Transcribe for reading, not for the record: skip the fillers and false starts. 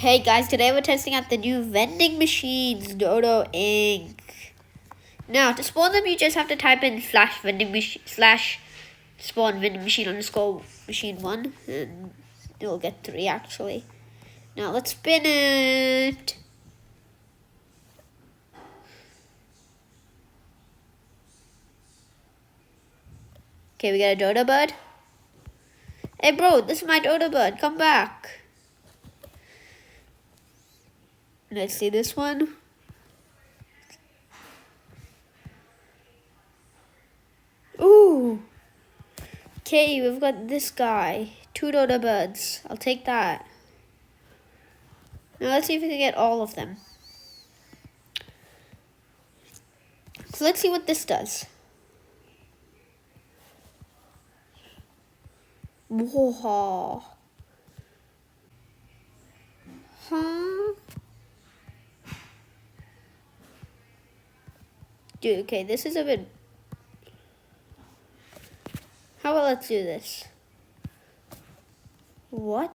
Hey guys, today we're testing out the new vending machines, Dodo Inc. Now, to spawn them, you just have to type in slash vending machine slash spawn vending machine underscore machine 1, and you'll get 3 actually. Now let's spin it. Okay, we got a Dodo bird. Hey bro, this is my Dodo bird. Come back. Let's see this one. Ooh. Okay, we've got this guy. 2 Dodo birds. I'll take that. Now let's see if we can get all of them. So let's see what this does. Whoa. Huh? Dude, okay, this is a bit... How about let's do this? What?